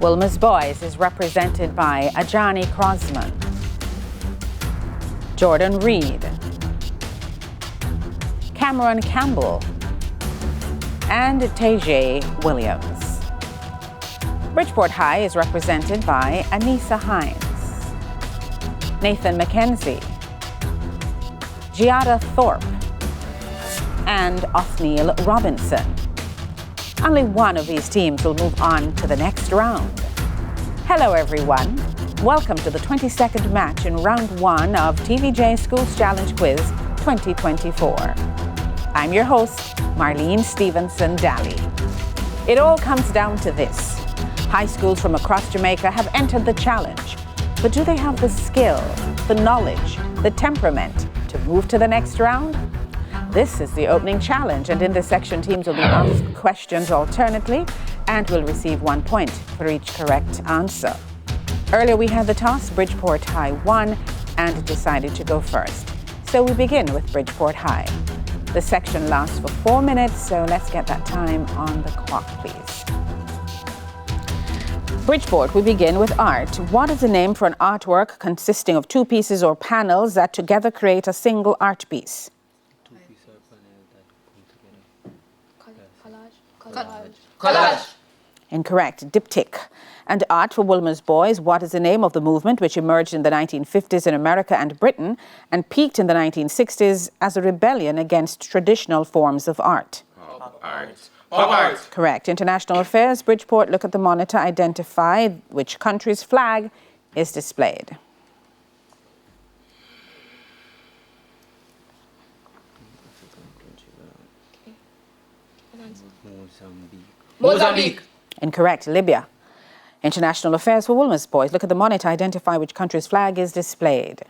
Wolmer's Boys is represented by Ajani Crosman, Jordan Reed, Cameron Campbell, and TVJ Williams. Bridgeport High is represented by Anissa Hines, Nathan McKenzie, Giada Thorpe, and Othniel Robinson. Only one of these teams will move on to the next round. Hello everyone. Welcome to the 22nd match in round 1 of TVJ Schools Challenge Quiz 2024. I'm your host, Marlene Stevenson Daly. It all comes down to this. High schools from across Jamaica have entered the challenge, but do they have the skill, the knowledge, the temperament to move to the next round? This is the opening challenge, and in this section, teams will be asked questions alternately and will receive 1 point for each correct answer. Earlier we had the toss. Bridgeport High won and decided to go first. So we begin with Bridgeport High. The section lasts for 4 minutes, so let's get that time on the clock, please. Bridgeport, we begin with art. What is the name for an artwork consisting of 2 pieces or panels that together create a single art piece? Collage. Incorrect. Diptych. And art for Wolmer's Boys. What is the name of the movement which emerged in the 1950s in America and Britain and peaked in the 1960s as a rebellion against traditional forms of art? Pop art. Correct. International affairs. Bridgeport, look at the monitor. Identify which country's flag is displayed. Mozambique. Incorrect. Libya. International affairs for Wolmer's Boys. Look at the monitor. Identify which country's flag is displayed.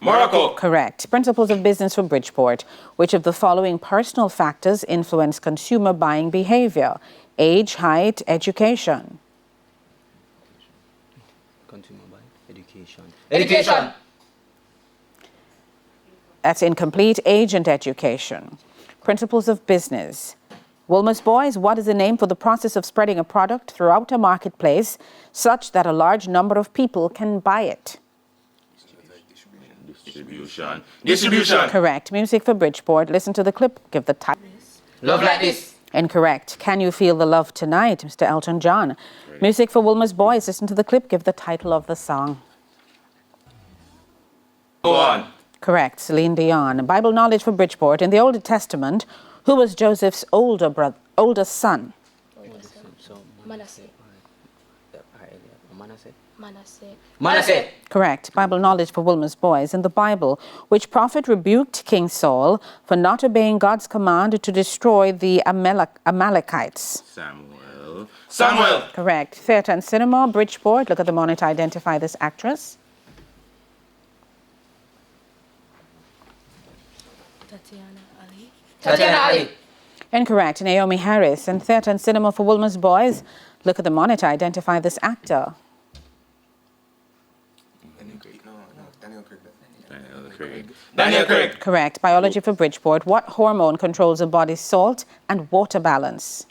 Morocco. Correct. Principles of business for Bridgeport. Which of the following personal factors influence consumer buying behavior? Age, height, education. Consumer buying, Education. That's incomplete. Age and education. Principles of business. Wolmer's Boys, what is the name for the process of spreading a product throughout a marketplace such that a large number of people can buy it? Distribution. Correct. Music for Bridgeport. Listen to the clip. Give the title. Love like this. Incorrect. Can you feel the love tonight, Mr. Elton John? Great. Music for Wolmer's Boys. Listen to the clip. Give the title of the song. Go on. Correct. Celine Dion. Bible knowledge for Bridgeport. In the Old Testament, who was Joseph's older son? Manasseh. Correct. Bible knowledge for Wolmer's Boys. In the Bible, which prophet rebuked King Saul for not obeying God's command to destroy the Amalekites? Samuel. Correct. Theatre and cinema, Bridgeport. Look at the monitor. Identify this actress. Tatiana Ali. Incorrect. Naomi Harris. In theatre and cinema for Wolmer's Boys. Look at the monitor. Identify this actor. Daniel Craig. Correct. Biology for Bridgeport. What hormone controls the body's salt and water balance?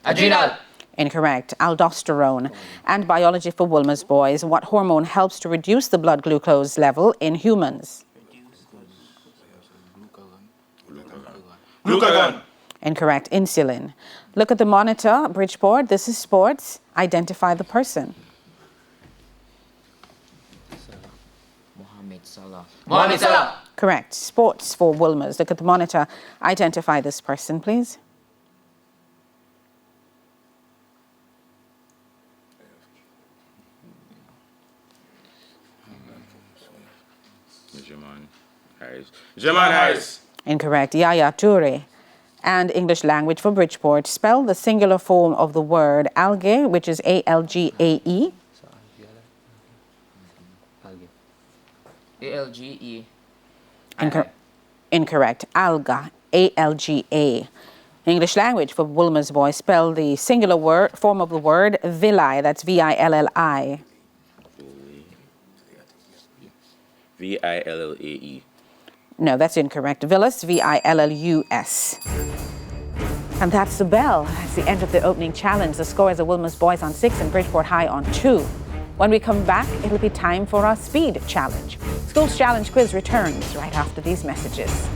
Adrenal. Incorrect. Aldosterone. And biology for Wolmer's Boys. What hormone helps to reduce the blood glucose level in humans? Glucagon. Incorrect. Insulin. Look at the monitor. Bridgeport. This is sports. Identify the person. Mohamed Salah. Correct. Sports for Wolmer's. Look at the monitor. Identify this person, please. Jaman Harris. Incorrect. Yaya Toure. And English language for Bridgeport. Spell the singular form of the word algae, which is A-L-G-A-E. A-L-G-E. Incorrect. Alga. A-L-G-A. English language for Wolmer's Boys. Spell the singular form of the word villi. That's V-I-L-L-I. Villae. No, that's incorrect. Villus, V-I-L-L-U-S. And that's the bell. That's the end of the opening challenge. The scores are Wolmer's Boys on 6 and Bridgeport High on 2. When we come back, it'll be time for our speed challenge. School's challenge quiz returns right after these messages.